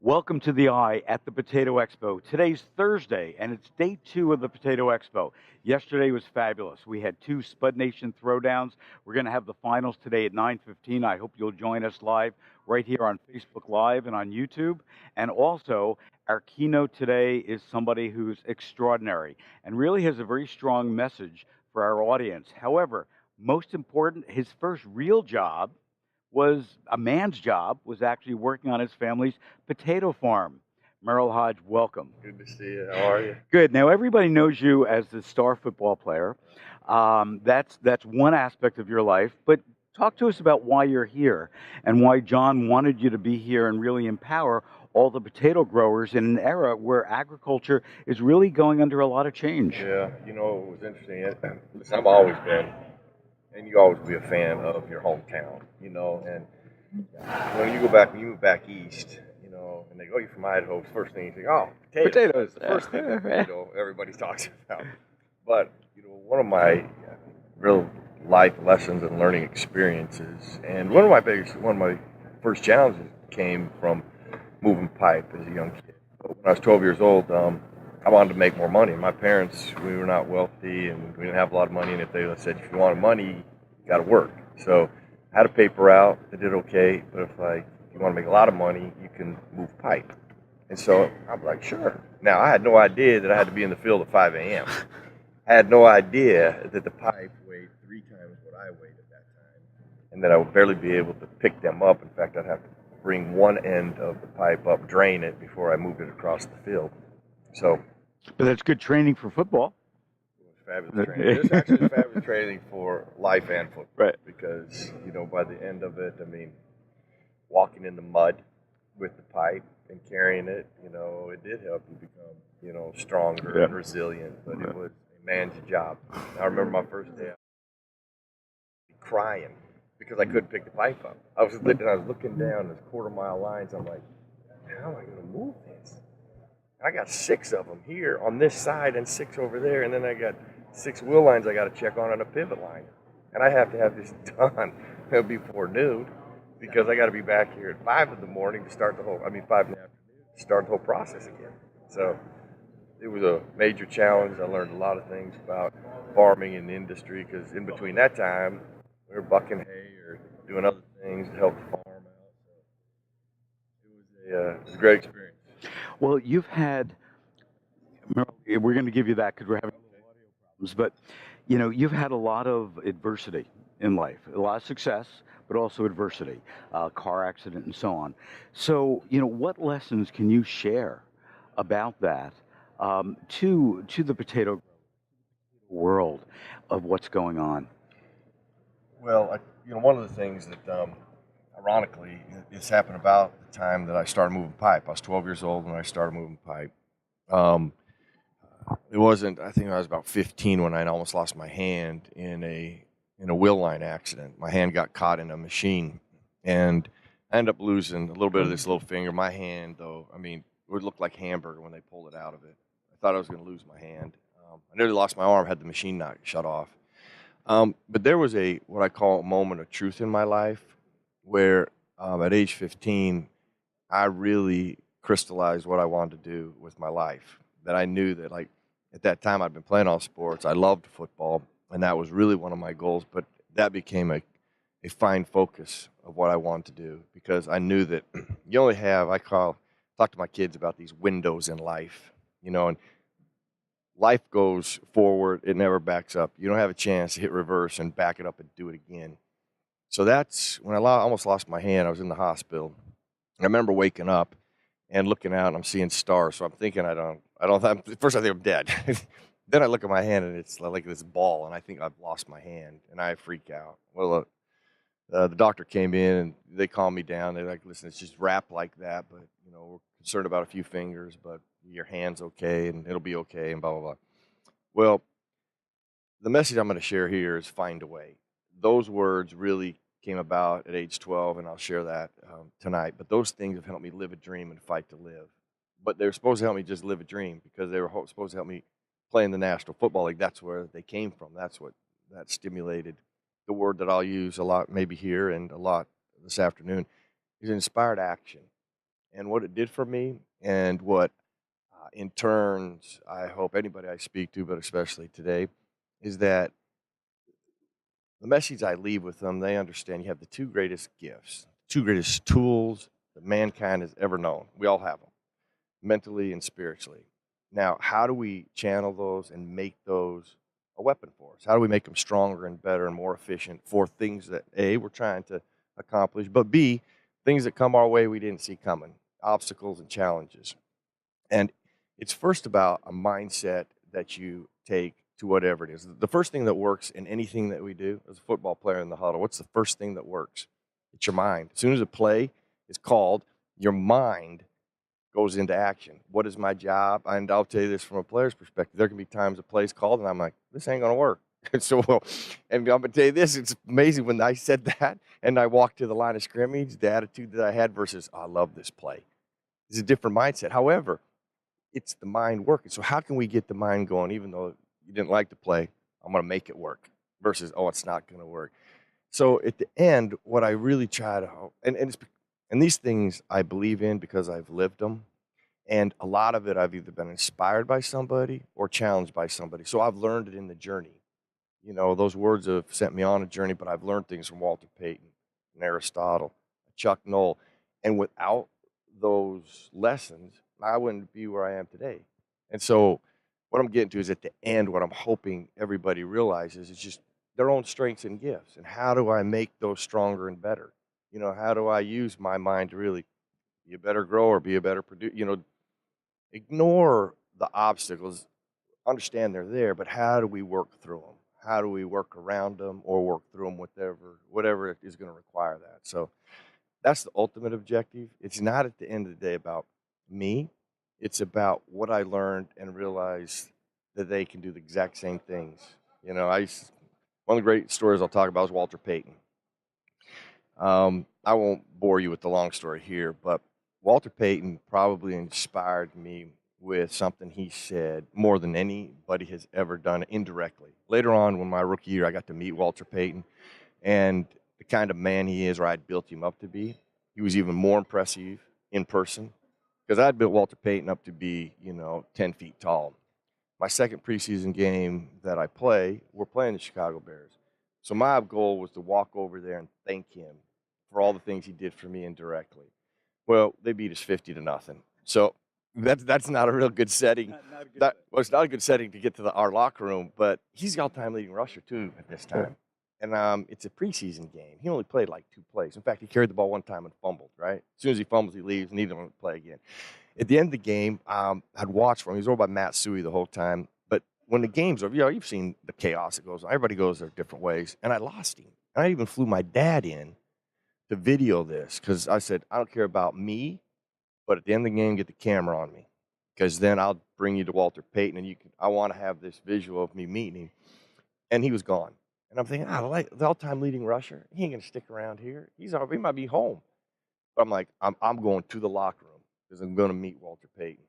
Welcome to the Eye at the Potato Expo. Today's Thursday, and it's day 2 of the Potato Expo. Yesterday was fabulous. We had 2 Spud Nation throwdowns. We're going to have the finals today at 9:15. I hope you'll join us live right here on Facebook Live and on YouTube. And also, our keynote today is somebody who's extraordinary and really has a very strong message for our audience. However, most important, his first real job was a man's job, was actually working on his family's potato farm. Merril Hoge, welcome. Good to see you. How are you? Good. Now everybody knows you as the star football player. That's one aspect of your life. But talk to us about why you're here and why John wanted you to be here and really empower all the potato growers in an era where agriculture is really going under a lot of change. Yeah, it was interesting. Listen, I've always been, and you always be a fan of your hometown, and when you move back east, and they go, you're from Idaho, the first thing you think, oh, potatoes. That's the first thing everybody talks about. But, one of my real life lessons and learning experiences, and one of my first challenges came from moving pipe as a young kid. When I was 12 years old, I wanted to make more money. My parents, we were not wealthy, and we didn't have a lot of money, and if they said, if you wanted money, you got to work. So I had a paper route. I did okay, but if you want to make a lot of money, you can move pipe. And so I'm like, sure. Now, I had no idea that I had to be in the field at 5 a.m. I had no idea that the pipe weighed 3 times what I weighed at that time, and that I would barely be able to pick them up. In fact, I'd have to bring one end of the pipe up, drain it before I moved it across the field. So, but that's good training for football. It was fabulous training. It's actually fabulous training for life and football. Right. Because, by the end of it, walking in the mud with the pipe and carrying it, it did help you become, stronger and resilient. But it was a man's job. I remember my first day crying because I couldn't pick the pipe up. I was looking down this quarter-mile lines. I'm like, how am I going to move this? I got 6 of them here on this side and 6 over there, and then I got 6 wheel lines I got to check on a pivot line. And I have to have this done before noon because I got to be back here at 5 in the morning to start 5 in the afternoon to start the whole process again. So it was a major challenge. I learned a lot of things about farming and the industry because in between that time, we were bucking hay or doing other things to help the farm out. So it was a great experience. Well, you've had, we're going to give you that because we're having audio problems, but you've had a lot of adversity in life, a lot of success, but also adversity, car accident and so on. So, what lessons can you share about that to the potato world of what's going on? Well, one of the things that, ironically, it's happened about the time that I started moving pipe. I was 12 years old when I started moving pipe. It wasn't, I think I was about 15 when I almost lost my hand in a wheel line accident. My hand got caught in a machine, and I ended up losing a little bit of this little finger. My hand, though, it would look like hamburger when they pulled it out of it. I thought I was going to lose my hand. I nearly lost my arm, had the machine not shut off. But there was what I call a moment of truth in my life where at age 15, I really crystallized what I wanted to do with my life. That I knew that, at that time, I'd been playing all sports. I loved football, and that was really one of my goals. But that became a fine focus of what I wanted to do because I knew that you only have, talk to my kids about these windows in life, and life goes forward. It never backs up. You don't have a chance to hit reverse and back it up and do it again. So that's when I almost lost my hand. I was in the hospital. I remember waking up and looking out, and I'm seeing stars. So I'm thinking first I think I'm dead. Then I look at my hand, and it's like this ball, and I think I've lost my hand, and I freak out. Well, the doctor came in, and they calmed me down. They're like, listen, it's just wrapped like that, but, we're concerned about a few fingers, but your hand's okay, and it'll be okay, and blah, blah, blah. Well, the message I'm going to share here is find a way. Those words really came about at age 12, and I'll share that tonight. But those things have helped me live a dream and fight to live. But they were supposed to help me just live a dream because they were supposed to help me play in the National Football League. That's where they came from. That's what that stimulated. The word that I'll use a lot maybe here and a lot this afternoon is inspired action. and what it did for me, and what in turns I hope anybody I speak to, but especially today, is that the message I leave with them, they understand you have the two greatest gifts, two greatest tools that mankind has ever known. We all have them, mentally and spiritually. Now, how do we channel those and make those a weapon for us? How do we make them stronger and better and more efficient for things that A, we're trying to accomplish, but B, things that come our way we didn't see coming, obstacles and challenges. And it's first about a mindset that you take to whatever it is. The first thing that works in anything that we do as a football player in the huddle, what's the first thing that works? It's your mind. As soon as a play is called, your mind goes into action. What is my job? And I'll tell you this from a player's perspective. There can be times a play's called and I'm like, this ain't going to work. So, and I'm going to tell you this, it's amazing when I said that and I walked to the line of scrimmage, the attitude that I had versus, I love this play. It's a different mindset. However, it's the mind working. So how can we get the mind going, even though you didn't like the play, I'm going to make it work versus, oh, it's not going to work. So at the end, what I really try to, and these things I believe in because I've lived them. And a lot of it, I've either been inspired by somebody or challenged by somebody. So I've learned it in the journey. You know, those words have sent me on a journey, but I've learned things from Walter Payton and Aristotle, Chuck Noll. And without those lessons, I wouldn't be where I am today. And so what I'm getting to is at the end, what I'm hoping everybody realizes is just their own strengths and gifts. And how do I make those stronger and better? You know, how do I use my mind to really be a better grower, be a better producer? You know, ignore the obstacles, understand they're there, but how do we work through them? How do we work around them or work through them, whatever is going to require that? So that's the ultimate objective. It's not at the end of the day about me. It's about what I learned and realized that they can do the exact same things. You know, one of the great stories I'll talk about is Walter Payton. I won't bore you with the long story here, but Walter Payton probably inspired me with something he said more than anybody has ever done indirectly. Later on, when my rookie year, I got to meet Walter Payton, and the kind of man he is, or I'd built him up to be, he was even more impressive in person because I'd built Walter Payton up to be, 10 feet tall. My second preseason game that I play, we're playing the Chicago Bears. So my goal was to walk over there and thank him for all the things he did for me indirectly. Well, they beat us 50-0. So that's not a real good setting. It's not a good setting to get to our locker room, but he's the all-time leading rusher, too, at this time. And it's a preseason game. He only played like 2 plays. In fact, he carried the ball 1 time and fumbled, right? As soon as he fumbles, he leaves, and he didn't want to play again. At the end of the game, I'd watch for him. He was over by Matt Suey the whole time. But when the game's over, you've seen the chaos that goes on. Everybody goes their different ways. And I lost him. And I even flew my dad in to video this because I said, I don't care about me, but at the end of the game, get the camera on me because then I'll bring you to Walter Payton, and I want to have this visual of me meeting him. And he was gone. And I'm thinking, the all-time leading rusher, he ain't going to stick around here. He might be home. But I'm like, I'm going to the locker room because I'm going to meet Walter Payton.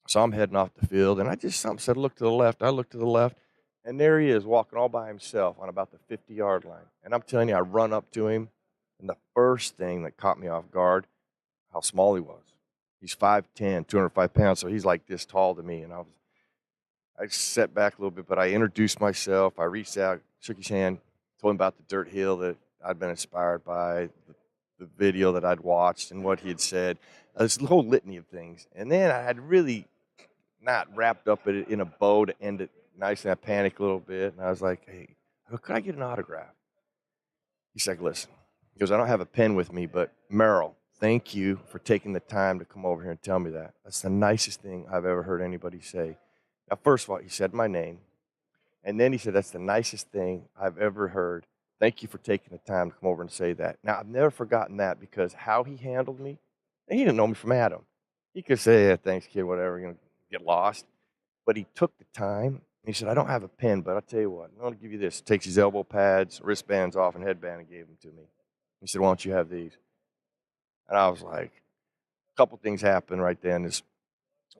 So I'm heading off the field, and something said, look to the left. I look to the left, and there he is walking all by himself on about the 50-yard line. And I'm telling you, I run up to him, and the first thing that caught me off guard, how small he was. He's 5'10", 205 pounds, so he's like this tall to me. And I sat back a little bit, but I introduced myself. I reached out, shook his hand, told him about the dirt hill that I'd been inspired by, the video that I'd watched and what he had said, this whole litany of things. And then I had really not wrapped up it in a bow to end it nice, and I panicked a little bit. And I was like, hey, could I get an autograph? He's like, listen. He goes, I don't have a pen with me, but Merril, thank you for taking the time to come over here and tell me that. That's the nicest thing I've ever heard anybody say. Now, first of all, he said my name. And then he said, that's the nicest thing I've ever heard. Thank you for taking the time to come over and say that. Now, I've never forgotten that because how he handled me, and he didn't know me from Adam. He could say, yeah, thanks, kid, whatever, get lost. But he took the time. He said, I don't have a pen, but I'll tell you what, I'm going to give you this. Takes his elbow pads, wristbands off, and headband and gave them to me. He said, why don't you have these? And I was like, a couple things happened right then.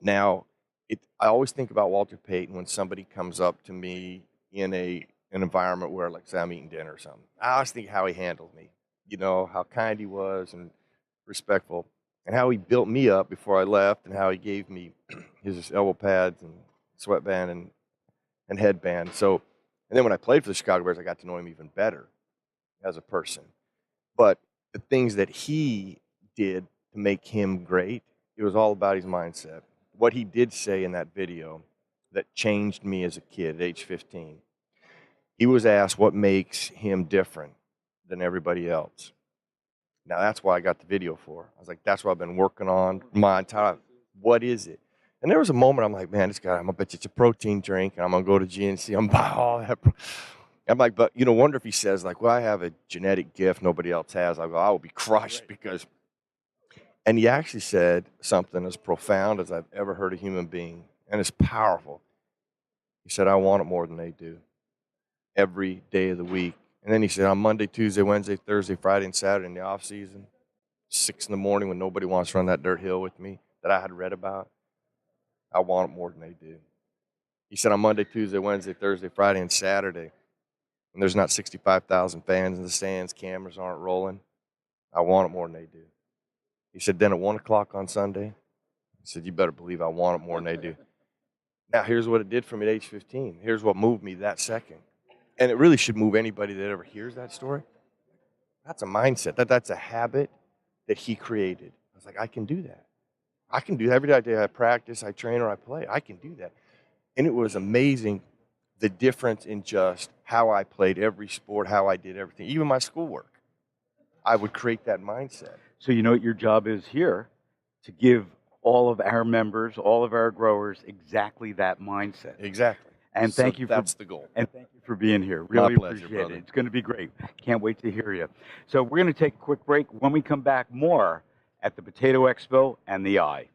I always think about Walter Payton when somebody comes up to me in an environment where, like, say, I'm eating dinner or something. I always think how he handled me, how kind he was and respectful. and how he built me up before I left, and how he gave me his elbow pads and sweatband and headband. So, and then when I played for the Chicago Bears, I got to know him even better as a person. But the things that he did to make him great, it was all about his mindset. What he did say in that video that changed me as a kid at age 15. He was asked what makes him different than everybody else. Now, that's why I got the video for. I was like, that's what I've been working on my entire life. What is it? And there was a moment I'm like, man, this guy, I'm going to bet you it's a protein drink, and I'm going to go to GNC. I'm buy all that. I'm like, but, wonder if he says, like, well, I have a genetic gift nobody else has. I go, I will be crushed because. And he actually said something as profound as I've ever heard a human being, and it's powerful. He said, I want it more than they do every day of the week. And then he said, on Monday, Tuesday, Wednesday, Thursday, Friday, and Saturday in the off season, 6 in the morning when nobody wants to run that dirt hill with me that I had read about, I want it more than they do. He said, on Monday, Tuesday, Wednesday, Thursday, Friday, and Saturday, when there's not 65,000 fans in the stands, cameras aren't rolling, I want it more than they do. He said, then at 1 o'clock on Sunday, he said, you better believe I want it more than they do. Now, here's what it did for me at age 15. Here's what moved me that second. And it really should move anybody that ever hears that story. That's a mindset. That's a habit that he created. I was like, I can do that. I can do that every day I practice, I train, or I play. I can do that. And it was amazing the difference in just how I played every sport, how I did everything, even my schoolwork. I would create that mindset. So you know what your job is here? To give all of our members, all of our growers, exactly that mindset. Exactly. And thank you. That's the goal. And thank you for being here. Really My pleasure, appreciate brother. it. It's going to be great. Can't wait to hear you. So we're going to take a quick break. When we come back, more at the Potato Expo and the Eye.